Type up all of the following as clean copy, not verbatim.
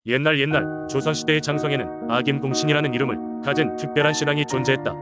옛날 조선시대의 장성에는 아김공신이라는 이름을 가진 특별한 신앙이 존재했다.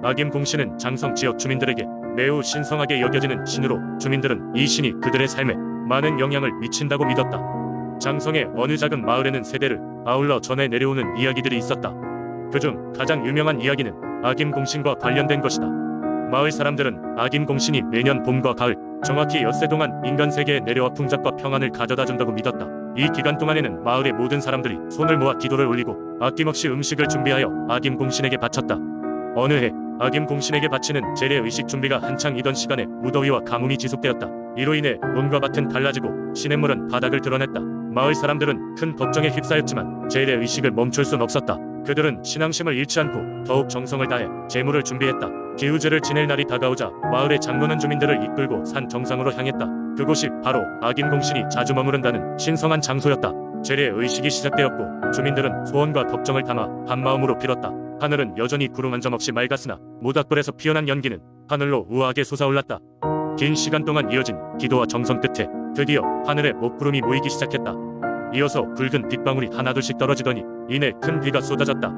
아김공신은 장성 지역 주민들에게 매우 신성하게 여겨지는 신으로 주민들은 이 신이 그들의 삶에 많은 영향을 미친다고 믿었다. 장성의 어느 작은 마을에는 세대를 아울러 전해 내려오는 이야기들이 있었다. 그중 가장 유명한 이야기는 아김공신과 관련된 것이다. 마을 사람들은 아김공신이 매년 봄과 가을 정확히 엿새 동안 인간 세계에 내려와 풍작과 평안을 가져다 준다고 믿었다. 이 기간 동안에는 마을의 모든 사람들이 손을 모아 기도를 올리고 아낌없이 음식을 준비하여 아김공신에게 바쳤다. 어느 해 아김공신에게 바치는 재래 의식 준비가 한창이던 시간에 무더위와 가뭄이 지속되었다. 이로 인해 논과 밭은 갈라지고 시냇물은 바닥을 드러냈다. 마을 사람들은 큰 걱정에 휩싸였지만 재래 의식을 멈출 순 없었다. 그들은 신앙심을 잃지 않고 더욱 정성을 다해 제물을 준비했다. 기우제를 지낼 날이 다가오자 마을의 장로는 주민들을 이끌고 산 정상으로 향했다. 그곳이 바로 아김공신이 자주 머무른다는 신성한 장소였다. 재래 의식이 시작되었고 주민들은 소원과 걱정을 담아 한마음으로 빌었다. 하늘은 여전히 구름 한 점 없이 맑았으나 모닥불에서 피어난 연기는 하늘로 우아하게 솟아올랐다. 긴 시간 동안 이어진 기도와 정성 끝에 드디어 하늘에 먹구름이 모이기 시작했다. 이어서 붉은 빗방울이 하나둘씩 떨어지더니 이내 큰 비가 쏟아졌다.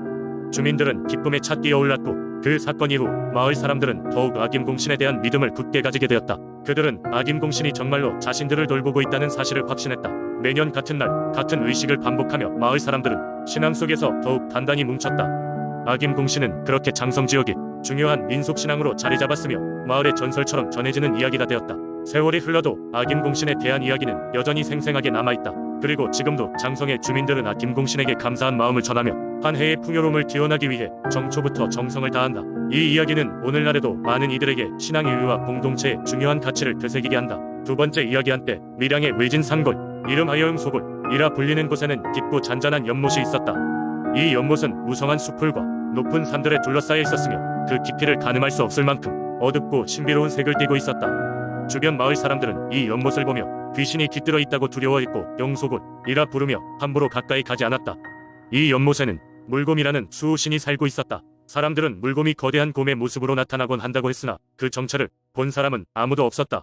주민들은 기쁨에 차 뛰어올랐고 그 사건 이후 마을 사람들은 더욱 아김공신에 대한 믿음을 굳게 가지게 되었다. 그들은 아김공신이 정말로 자신들을 돌보고 있다는 사실을 확신했다. 매년 같은 날 같은 의식을 반복하며 마을 사람들은 신앙 속에서 더욱 단단히 뭉쳤다. 아김공신은 그렇게 장성 지역이 중요한 민속신앙으로 자리 잡았으며 마을의 전설처럼 전해지는 이야기가 되었다. 세월이 흘러도 아김공신에 대한 이야기는 여전히 생생하게 남아있다. 그리고 지금도 장성의 주민들은 아김공신에게 감사한 마음을 전하며 한 해의 풍요로움을 기원하기 위해 정초부터 정성을 다한다. 이 이야기는 오늘날에도 많은 이들에게 신앙 인류와 공동체의 중요한 가치를 되새기게 한다. 두 번째 이야기한 때 밀양의 외진 산골, 이름하여 용소골이라 불리는 곳에는 깊고 잔잔한 연못이 있었다. 이 연못은 무성한 숲풀과 높은 산들에 둘러싸여 있었으며 그 깊이를 가늠할 수 없을 만큼 어둡고 신비로운 색을 띠고 있었다. 주변 마을 사람들은 이 연못을 보며 귀신이 깃들어 있다고 두려워했고 용소골이라 부르며 함부로 가까이 가지 않았다. 이 연못에는 물곰이라는 수호신이 살고 있었다. 사람들은 물곰이 거대한 곰의 모습으로 나타나곤 한다고 했으나 그 정체를 본 사람은 아무도 없었다.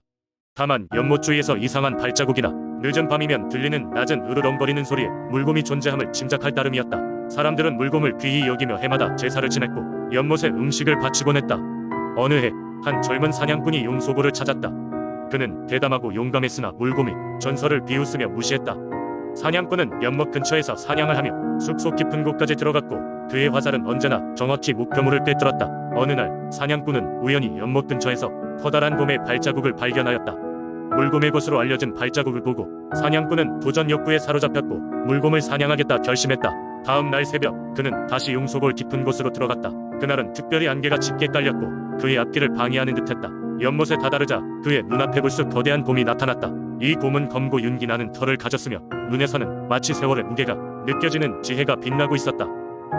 다만 연못 주위에서 이상한 발자국이나 늦은 밤이면 들리는 낮은 으르렁거리는 소리에 물곰이 존재함을 짐작할 따름이었다. 사람들은 물곰을 귀히 여기며 해마다 제사를 지냈고 연못에 음식을 바치곤 했다. 어느 해 한 젊은 사냥꾼이 용소골을 찾았다. 그는 대담하고 용감했으나 물곰이 전설을 비웃으며 무시했다. 사냥꾼은 연못 근처에서 사냥을 하며 숲속 깊은 곳까지 들어갔고 그의 화살은 언제나 정확히 목표물을 꿰뚫었다. 어느 날 사냥꾼은 우연히 연못 근처에서 커다란 곰의 발자국을 발견하였다. 물곰의 곳으로 알려진 발자국을 보고 사냥꾼은 도전 욕구에 사로잡혔고 물곰을 사냥하겠다 결심했다. 다음 날 새벽 그는 다시 용소골 깊은 곳으로 들어갔다. 그날은 특별히 안개가 짙게 깔렸고 그의 앞길을 방해하는 듯했다. 연못에 다다르자 그의 눈앞에 불쑥 거대한 곰이 나타났다. 이 곰은 검고 윤기 나는 털을 가졌으며 눈에서는 마치 세월의 무게가 느껴지는 지혜가 빛나고 있었다.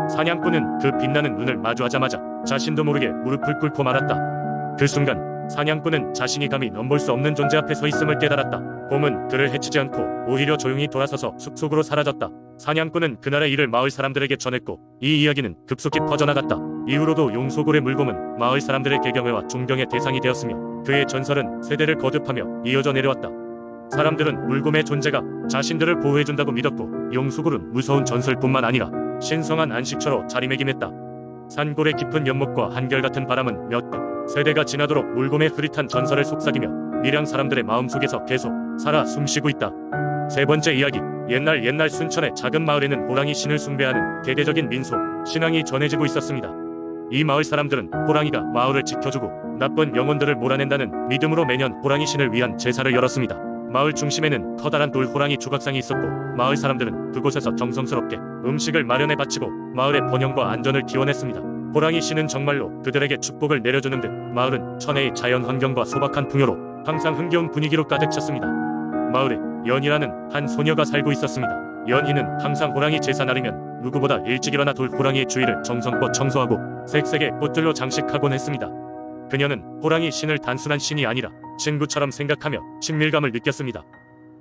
사냥꾼은 그 빛나는 눈을 마주하자마자 자신도 모르게 무릎을 꿇고 말았다. 그 순간 사냥꾼은 자신이 감히 넘볼 수 없는 존재 앞에 서 있음을 깨달았다. 곰은 그를 해치지 않고 오히려 조용히 돌아서서 숲속으로 사라졌다. 사냥꾼은 그날의 일을 마을 사람들에게 전했고 이 이야기는 급속히 퍼져나갔다. 이후로도 용소골의 물곰은 마을 사람들의 개경회와 존경의 대상이 되었으며 그의 전설은 세대를 거듭하며 이어져 내려왔다. 사람들은 물곰의 존재가 자신들을 보호해준다고 믿었고 용소골은 무서운 전설뿐만 아니라 신성한 안식처로 자리매김했다. 산골의 깊은 연못과 한결같은 바람은 몇 세대가 지나도록 물곰의 흐릿한 전설을 속삭이며 밀양 사람들의 마음속에서 계속 살아 숨쉬고 있다. 세 번째 이야기. 옛날 순천의 작은 마을에는 호랑이 신을 숭배하는 대대적인 민속 신앙이 전해지고 있었습니다. 이 마을 사람들은 호랑이가 마을을 지켜주고 나쁜 영혼들을 몰아낸다는 믿음으로 매년 호랑이 신을 위한 제사를 열었습니다. 마을 중심에는 커다란 돌 호랑이 조각상이 있었고 마을 사람들은 그곳에서 정성스럽게 음식을 마련해 바치고 마을의 번영과 안전을 기원했습니다. 호랑이 신은 정말로 그들에게 축복을 내려주는 듯 마을은 천혜의 자연 환경과 소박한 풍요로 항상 흥겨운 분위기로 가득 찼습니다. 마을에 연희라는 한 소녀가 살고 있었습니다. 연희는 항상 호랑이 제사 날이면 누구보다 일찍 일어나 돌 호랑이의 주위를 정성껏 청소하고 색색의 꽃들로 장식하곤 했습니다. 그녀는 호랑이 신을 단순한 신이 아니라 친구처럼 생각하며 친밀감을 느꼈습니다.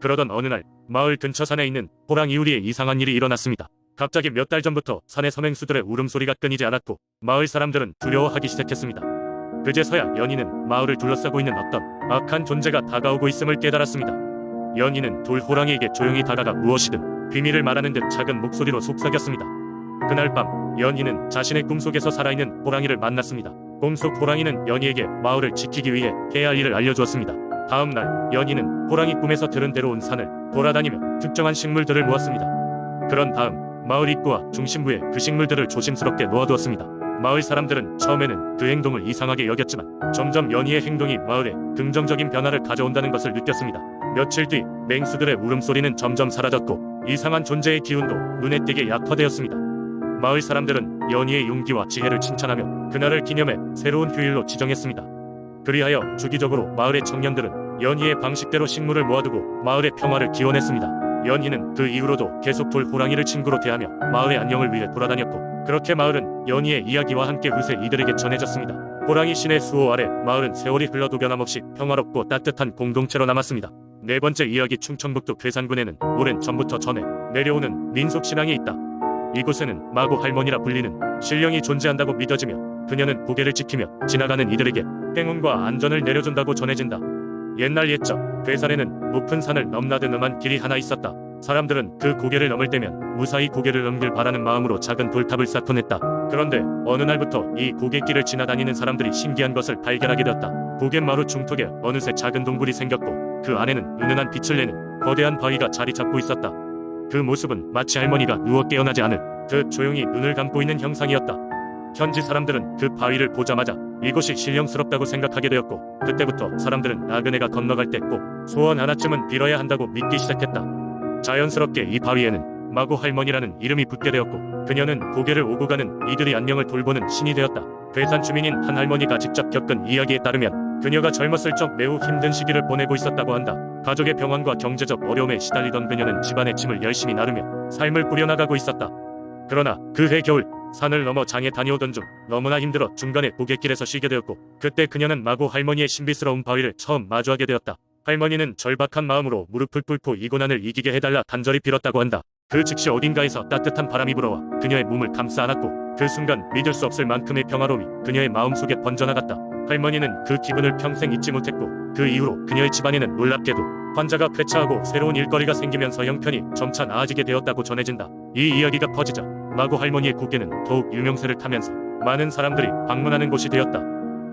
그러던 어느 날 마을 근처 산에 있는 호랑이 우리에 이상한 일이 일어났습니다. 갑자기 몇 달 전부터 산의 섬행수들의 울음소리가 끊이지 않았고 마을 사람들은 두려워하기 시작했습니다. 그제서야 연희는 마을을 둘러싸고 있는 어떤 악한 존재가 다가오고 있음을 깨달았습니다. 연희는 돌 호랑이에게 조용히 다가가 무엇이든 비밀을 말하는 듯 작은 목소리로 속삭였습니다. 그날 밤 연희는 자신의 꿈속에서 살아있는 호랑이를 만났습니다. 꿈속 호랑이는 연희에게 마을을 지키기 위해 해야 할 일을 알려주었습니다. 다음 날 연희는 호랑이 꿈에서 들은 대로 온 산을 돌아다니며 특정한 식물들을 모았습니다. 그런 다음 마을 입구와 중심부에 그 식물들을 조심스럽게 놓아두었습니다. 마을 사람들은 처음에는 그 행동을 이상하게 여겼지만 점점 연희의 행동이 마을에 긍정적인 변화를 가져온다는 것을 느꼈습니다. 며칠 뒤 맹수들의 울음소리는 점점 사라졌고 이상한 존재의 기운도 눈에 띄게 약화되었습니다. 마을 사람들은 연희의 용기와 지혜를 칭찬하며 그날을 기념해 새로운 휴일로 지정했습니다. 그리하여 주기적으로 마을의 청년들은 연희의 방식대로 식물을 모아두고 마을의 평화를 기원했습니다. 연희는 그 이후로도 계속 돌호랑이를 친구로 대하며 마을의 안녕을 위해 돌아다녔고 그렇게 마을은 연희의 이야기와 함께 그새 이들에게 전해졌습니다. 호랑이 신의 수호 아래 마을은 세월이 흘러도 변함없이 평화롭고 따뜻한 공동체로 남았습니다. 네 번째 이야기. 충청북도 괴산군에는 오랜 전부터 전해 내려오는 민속신앙이 있다. 이곳에는 마고 할머니라 불리는 신령이 존재한다고 믿어지며 그녀는 고개를 지키며 지나가는 이들에게 행운과 안전을 내려준다고 전해진다. 옛날 옛적 괴산에는 높은 산을 넘나든 험한 길이 하나 있었다. 사람들은 그 고개를 넘을 때면 무사히 고개를 넘길 바라는 마음으로 작은 돌탑을 쌓곤 했다. 그런데 어느 날부터 이 고갯길을 지나다니는 사람들이 신기한 것을 발견하게 되었다. 고갯마루 중턱에 어느새 작은 동굴이 생겼고 그 안에는 은은한 빛을 내는 거대한 바위가 자리 잡고 있었다. 그 모습은 마치 할머니가 누워 깨어나지 않을 듯 조용히 눈을 감고 있는 형상이었다. 현지 사람들은 그 바위를 보자마자 이곳이 신령스럽다고 생각하게 되었고 그때부터 사람들은 나그네가 건너갈 때 꼭 소원 하나쯤은 빌어야 한다고 믿기 시작했다. 자연스럽게 이 바위에는 마고 할머니라는 이름이 붙게 되었고 그녀는 고개를 오고 가는 이들의 안녕을 돌보는 신이 되었다. 괴산 주민인 한 할머니가 직접 겪은 이야기에 따르면 그녀가 젊었을 적 매우 힘든 시기를 보내고 있었다고 한다. 가족의 병환과 경제적 어려움에 시달리던 그녀는 집안의 짐을 열심히 나르며 삶을 꾸려나가고 있었다. 그러나 그해 겨울 산을 넘어 장에 다녀오던 중 너무나 힘들어 중간에 고갯길에서 쉬게 되었고 그때 그녀는 마고 할머니의 신비스러운 바위를 처음 마주하게 되었다. 할머니는 절박한 마음으로 무릎을 꿇고 이 고난을 이기게 해달라 간절히 빌었다고 한다. 그 즉시 어딘가에서 따뜻한 바람이 불어와 그녀의 몸을 감싸 안았고 그 순간 믿을 수 없을 만큼의 평화로움이 그녀의 마음속에 번져나갔다. 할머니는 그 기분을 평생 잊지 못했고 그 이후로 그녀의 집안에는 놀랍게도 환자가 쾌차하고 새로운 일거리가 생기면서 형편이 점차 나아지게 되었다고 전해진다. 이 이야기가 퍼지자 마고 할머니의 고개는 더욱 유명세를 타면서 많은 사람들이 방문하는 곳이 되었다.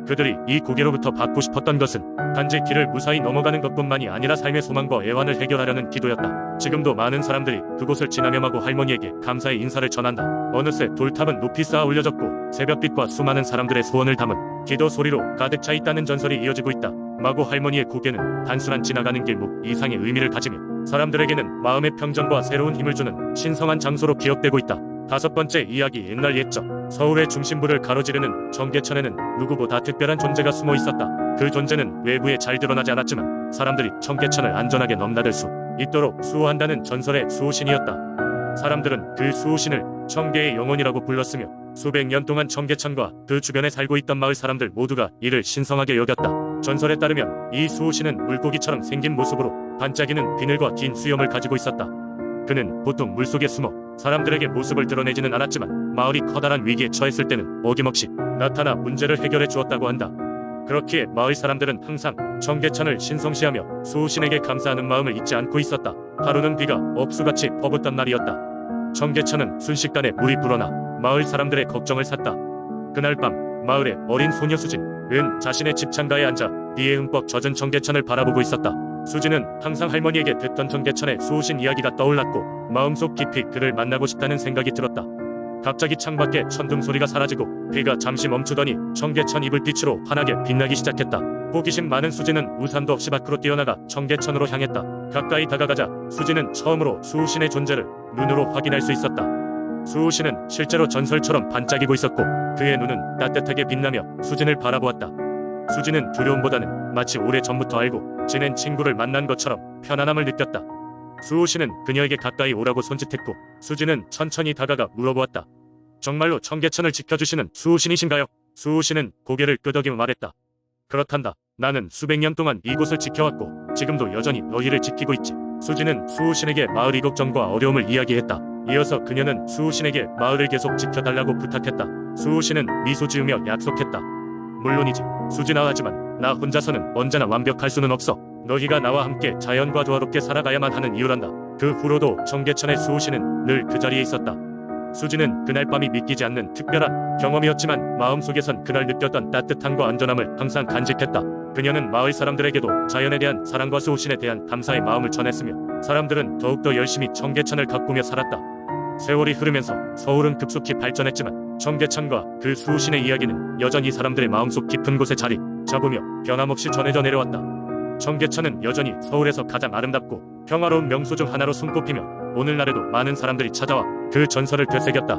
그들이 이 고개로부터 받고 싶었던 것은 단지 길을 무사히 넘어가는 것뿐만이 아니라 삶의 소망과 애환을 해결하려는 기도였다. 지금도 많은 사람들이 그곳을 지나며 마고 할머니에게 감사의 인사를 전한다. 어느새 돌탑은 높이 쌓아 올려졌고 새벽빛과 수많은 사람들의 소원을 담은 기도 소리로 가득 차 있다는 전설이 이어지고 있다. 마고 할머니의 고개는 단순한 지나가는 길목 이상의 의미를 가지며 사람들에게는 마음의 평정과 새로운 힘을 주는 신성한 장소로 기억되고 있다. 다섯 번째 이야기. 옛날 옛적 서울의 중심부를 가로지르는 청계천에는 누구보다 특별한 존재가 숨어 있었다. 그 존재는 외부에 잘 드러나지 않았지만 사람들이 청계천을 안전하게 넘나들 수 있도록 수호한다는 전설의 수호신이었다. 사람들은 그 수호신을 청계의 영혼이라고 불렀으며 수백 년 동안 청계천과 그 주변에 살고 있던 마을 사람들 모두가 이를 신성하게 여겼다. 전설에 따르면 이 수호신은 물고기처럼 생긴 모습으로 반짝이는 비늘과 긴 수염을 가지고 있었다. 그는 보통 물속에 숨어 사람들에게 모습을 드러내지는 않았지만 마을이 커다란 위기에 처했을 때는 어김없이 나타나 문제를 해결해 주었다고 한다. 그렇기에 마을 사람들은 항상 청계천을 신성시하며 수호신에게 감사하는 마음을 잊지 않고 있었다. 하루는 비가 억수같이 퍼붓던 날이었다. 청계천은 순식간에 물이 불어나 마을 사람들의 걱정을 샀다. 그날 밤 마을의 어린 소녀 수진은 자신의 집 창가에 앉아 비에 흠뻑 젖은 청계천을 바라보고 있었다. 수진은 항상 할머니에게 듣던 청계천의 수호신 이야기가 떠올랐고 마음속 깊이 그를 만나고 싶다는 생각이 들었다. 갑자기 창밖에 천둥 소리가 사라지고 비가 잠시 멈추더니 청계천 이불빛으로 환하게 빛나기 시작했다. 호기심 많은 수진은 우산도 없이 밖으로 뛰어나가 청계천으로 향했다. 가까이 다가가자 수진은 처음으로 수호신의 존재를 눈으로 확인할 수 있었다. 수호신은 실제로 전설처럼 반짝이고 있었고 그의 눈은 따뜻하게 빛나며 수진을 바라보았다. 수진은 두려움보다는 마치 오래전부터 알고 지낸 친구를 만난 것처럼 편안함을 느꼈다. 수호신은 그녀에게 가까이 오라고 손짓했고 수진은 천천히 다가가 물어보았다. 정말로 청계천을 지켜주시는 수호신이신가요? 수호신은 고개를 끄덕이며 말했다. 그렇단다. 나는 수백 년 동안 이곳을 지켜왔고 지금도 여전히 너희를 지키고 있지. 수진은 수호신에게 마을의 걱정과 어려움을 이야기했다. 이어서 그녀는 수호신에게 마을을 계속 지켜달라고 부탁했다. 수호신은 미소 지으며 약속했다. 물론이지 수진아, 하지만 나 혼자서는 언제나 완벽할 수는 없어. 너희가 나와 함께 자연과 조화롭게 살아가야만 하는 이유란다. 그 후로도 청계천의 수호신은 늘 그 자리에 있었다. 수지는 그날 밤이 믿기지 않는 특별한 경험이었지만 마음속에선 그날 느꼈던 따뜻함과 안전함을 항상 간직했다. 그녀는 마을 사람들에게도 자연에 대한 사랑과 수호신에 대한 감사의 마음을 전했으며 사람들은 더욱더 열심히 청계천을 가꾸며 살았다. 세월이 흐르면서 서울은 급속히 발전했지만 청계천과 그 수호신의 이야기는 여전히 사람들의 마음속 깊은 곳에 자리 잡으며 변함없이 전해져 내려왔다. 청계천은 여전히 서울에서 가장 아름답고 평화로운 명소 중 하나로 손꼽히며 오늘날에도 많은 사람들이 찾아와 그 전설을 되새겼다.